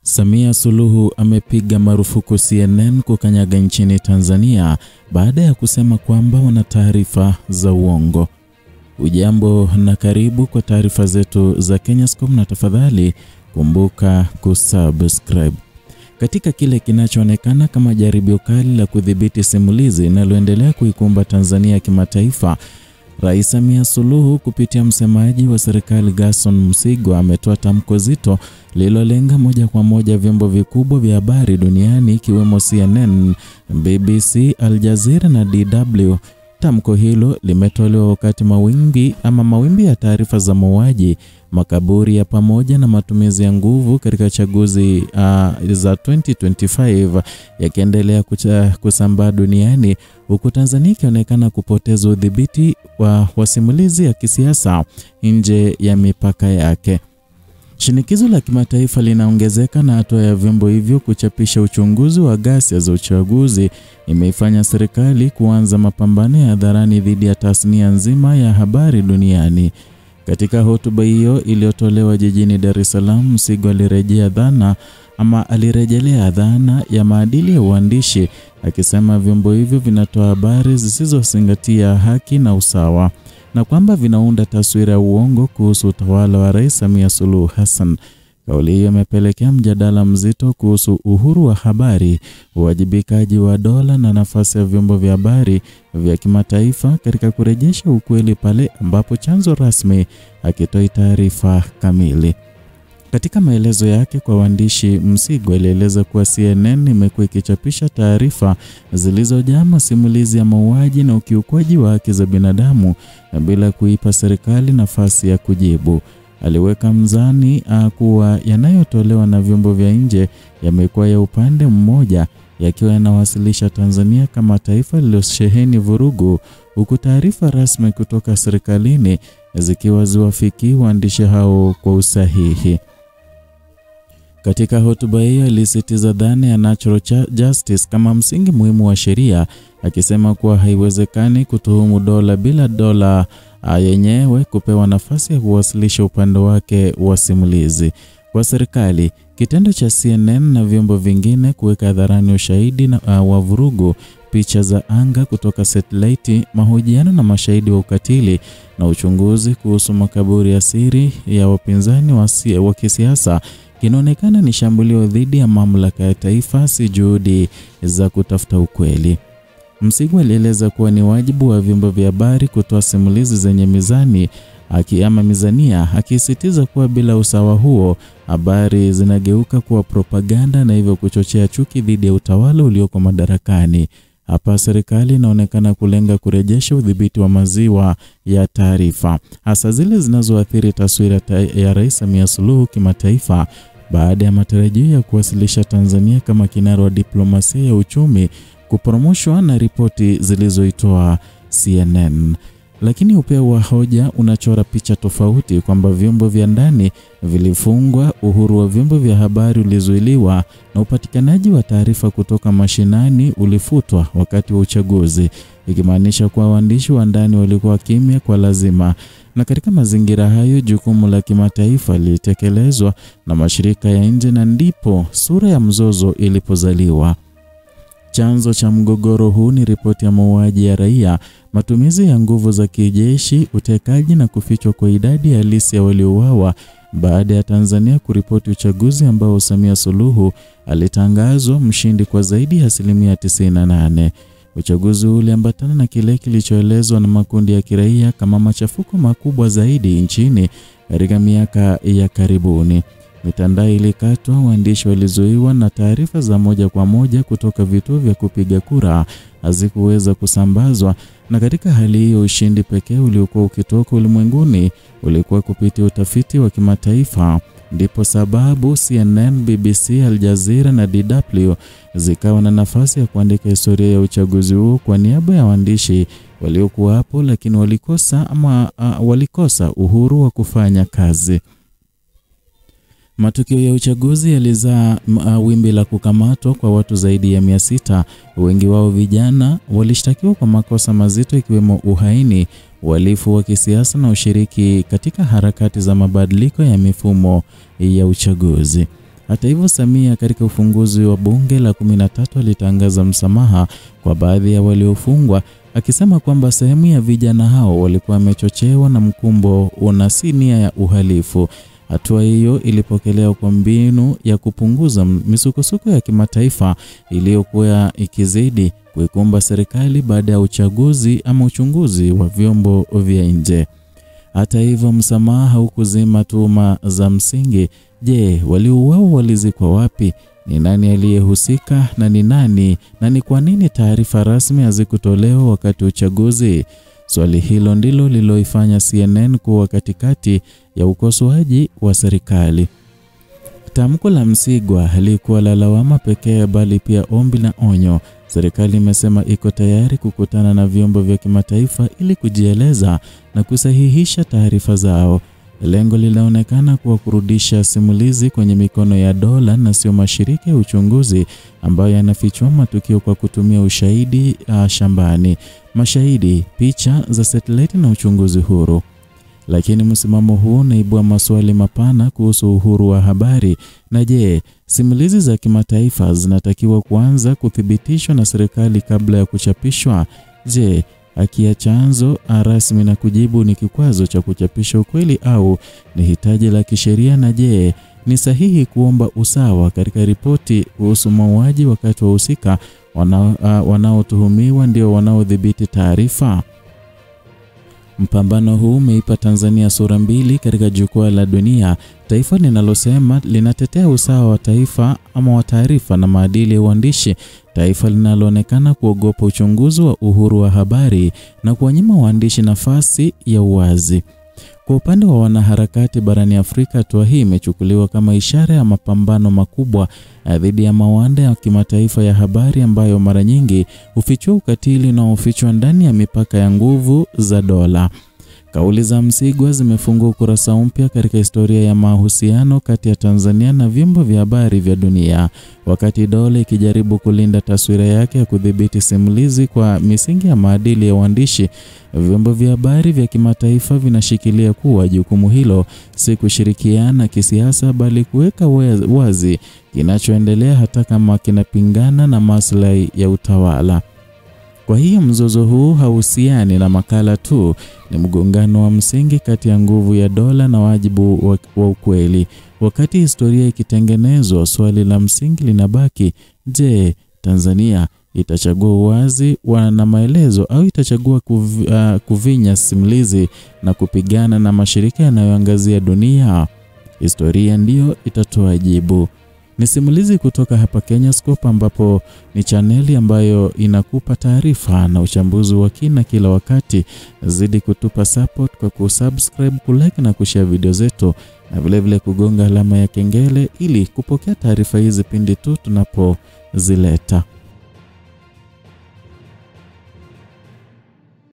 Samia Suluhu amepiga marufuku CNN kukanyaga nchini Tanzania baada ya kusema kwamba wana taarifa za uongo. Ujambo na karibu kwa taarifa zetu za Kenyascope, na tafadhali kumbuka kusubscribe. Katika kile kinachoonekana kama jaribio kali la kudhibiti simulizi linaloendelea kuikumba Tanzania kimataifa, Rais Samia Suluhu kupitia msemaji wa serikali Gerson Msigwa ametoa tamko zito lililolenga moja kwa moja vyombo vikubwa vya habari duniani ikiwemo CNN, BBC, Al Jazeera na DW. Tamko hilo limetolewa wakati mawimbi ya taarifa za mauaji, makaburi ya pamoja na matumizi ya nguvu katika chaguzi za 2025 yakiendelea kusambaa duniani, huku Tanzania ikionekana kupoteza udhibiti wa simulizi ya kisiasa nje ya mipaka yake. Shinikizo la kimataifa linaongezeka na hatua ya vyombo hivyo kuchapisha uchunguzi wa ghasia za uchaguzi imeifanya serikali kuanza mapambano ya hadharani dhidi ya tasnia nzima ya habari duniani. Katika hotuba hiyo iliyotolewa jijini Dar es Salaam, Msigwa alirejelea dhana ya maadili ya uandishi, akisema vyombo hivyo vinatoa habari zisizozingatia haki na usawa, na kwamba vinaunda taswira ya uongo kuhusu utawala wa Rais Samia Suluhu Hassan. Kauli hiyo imepelekea mjadala mzito kuhusu uhuru wa habari, uwajibikaji wa dola na nafasi ya vyombo vya habari vya kimataifa katika kurejesha ukweli pale ambapo chanzo rasmi hakitoi taarifa kamili. Katika maelezo yake kwa waandishi, Msigwa alieleza kuwa CNN imekuwa ikichapisha taarifa zilizojaa masimulizi ya mauaji na ukiukwaji wa haki za binadamu bila kuipa serikali nafasi ya kujibu. Aliweka mzani kuwa yanayotolewa na vyombo vya nje yamekuwa ya upande mmoja, yakiwa yanawasilisha Tanzania kama taifa lililosheheni vurugu, huku taarifa rasmi kutoka serikalini zikiwa ziwafikii waandishi hao kwa usahihi. Katika hotuba hiyo alisisitiza dhana ya natural justice kama msingi muhimu wa sheria, akisema kuwa haiwezekani kutuhumu dola bila dola yenyewe kupewa nafasi ya kuwasilisha upande wake wa simulizi. Kwa serikali, kitendo cha CNN na vyombo vingine kuweka hadharani ushahidi wa vurugu, picha za anga kutoka satellite, mahojiano na mashahidi wa ukatili na uchunguzi kuhusu makaburi ya siri ya wapinzani wa kisiasa kinaonekana ni shambulio dhidi ya mamlaka ya taifa, si juhudi za kutafuta ukweli. Msigwa alieleza kuwa ni wajibu wa vyombo vya habari kutoa simulizi zenye mizania, akisisitiza kuwa bila usawa huo habari zinageuka kuwa propaganda na hivyo kuchochea chuki dhidi ya utawala ulioko madarakani. Hapa serikali inaonekana kulenga kurejesha udhibiti wa maziwa ya taarifa, hasa zile zinazoathiri taswira ya Rais Samia Suluhu kimataifa, baada ya matarajio ya kuwasilisha Tanzania kama kinara wa diplomasia ya uchumi kupromoshwa na ripoti zilizoitoa CNN. Lakini upeo wa hoja unachora picha tofauti, kwamba vyombo vya ndani vilifungwa, uhuru wa vyombo vya habari ulizuiliwa na upatikanaji wa taarifa kutoka mashinani ulifutwa wakati wa uchaguzi, ikimaanisha kuwa waandishi wa ndani walikuwa kimya kwa lazima. Na katika mazingira hayo, jukumu la kimataifa lilitekelezwa na mashirika ya nje, na ndipo sura ya mzozo ilipozaliwa. Chanzo cha mgogoro huu ni ripoti ya mauaji ya raia, matumizi ya nguvu za kijeshi, utekaji na kufichwa kwa idadi halisi ya waliouawa baada ya Tanzania kuripoti uchaguzi ambao Samia Suluhu alitangazwa mshindi kwa zaidi ya 98%. Uchaguzi uliambatana na kile kilichoelezwa na makundi ya kiraia kama machafuko makubwa zaidi nchini katika miaka ya karibuni. Mitandao ilikatwa, waandishi walizuiwa na taarifa za moja kwa moja kutoka vituo vya kupiga kura hazikuweza kusambazwa. Na katika hali hiyo, ushindi pekee uliokuwa ukitoka ulimwenguni ulikuwa kupitia utafiti wa kimataifa. Ndipo sababu CNN, BBC, Al Jazeera na DW zikawa na nafasi ya kuandika historia ya uchaguzi huo kwa niaba ya waandishi waliokuwa hapo, lakini walikosa uhuru wa kufanya kazi. Matukio ya uchaguzi yalizaa wimbi la kukamatwa kwa watu zaidi ya 600, wengi wao vijana. Walishtakiwa kwa makosa mazito ikiwemo uhaini, uhalifu wa kisiasa na ushiriki katika harakati za mabadiliko ya mifumo ya uchaguzi. Hata hivyo, Samia katika ufunguzi wa bunge la 13 alitangaza msamaha kwa baadhi ya waliofungwa, akisema kwamba sehemu ya vijana hao walikuwa wamechochewa na mkumbo una si nia ya uhalifu. Hatua hiyo ilipokelewa kwa mbinu ya kupunguza misukosuko ya kimataifa iliyokuwa ikizidi kuikumba serikali baada ya uchaguzi ama uchunguzi wa vyombo vya nje. Hata hivyo, msamaha haukuzima tuhuma za msingi. Je, waliouawa walizikwa wapi? Ni nani aliyehusika na ni nani na ni kwa nini taarifa rasmi hazikutolewa wakati uchaguzi? Swali hilo ndilo liloifanya CNN kuwa katikati ya ukosoaji wa serikali. Tamko la Msigwa halikuwa la lawama pekee bali pia ombi na onyo. Serikali imesema iko tayari kukutana na vyombo vya kimataifa ili kujieleza na kusahihisha taarifa zao. Lengo linaonekana kuwa kurudisha simulizi kwenye mikono ya dola na sio mashirika ya uchunguzi ambayo yanafichua matukio kwa kutumia ushahidi shambani, mashahidi, picha za satellite na uchunguzi huru. Lakini msimamo huu unaibua maswali mapana kuhusu uhuru wa habari. Na je, simulizi za kimataifa zinatakiwa kuanza kuthibitishwa na serikali kabla ya kuchapishwa? Je, haki ya chanzo rasmi na kujibu ni kikwazo cha kuchapisha ukweli au ni hitaji la kisheria? Na je, ni sahihi kuomba usawa katika ripoti kuhusu mauaji wakati wahusika wanaotuhumiwa ndio wanaodhibiti taarifa? Mpambano huu umeipa Tanzania sura mbili katika jukwaa la dunia: taifa linalosema linatetea usawa wa taifa ama wa taarifa na maadili ya uandishi, taifa linaloonekana kuogopa uchunguzi wa uhuru wa habari na kuwanyima waandishi nafasi ya uwazi. Kwa upande wa wanaharakati barani Afrika, hatua hii imechukuliwa kama ishara ya mapambano makubwa dhidi ya mawanda ya kimataifa ya habari ambayo mara nyingi hufichua ukatili na hufichwa ndani ya mipaka ya nguvu za dola. Kauli za Msigwa zimefungua ukurasa mpya katika historia ya mahusiano kati ya Tanzania na vyombo vya habari vya dunia. Wakati dola ikijaribu kulinda taswira yake ya kudhibiti simulizi kwa misingi ya maadili ya uandishi, vyombo vya habari vya kimataifa vinashikilia kuwa jukumu hilo si kushirikiana kisiasa bali kuweka wazi kinachoendelea hata kama kinapingana na maslahi ya utawala. Kwa hiyo mzozo huu hauhusiani na makala tu, ni mgongano wa msingi kati ya nguvu ya dola na wajibu wa ukweli. Wakati historia ikitengenezwa, swali la msingi linabaki: je, Tanzania itachagua uwazi na maelezo au itachagua kuvinya simulizi na kupigana na mashirika yanayoangazia dunia? Historia ndiyo itatoa jibu. Ni simulizi kutoka hapa Kenyascope, ambapo ni chaneli ambayo inakupa taarifa na uchambuzi wa kina kila wakati. Zidi kutupa support kwa kusubscribe, kulike na kushare video zetu, na vile kugonga alama ya kengele ili kupokea taarifa hizi pindi tu tunapozileta.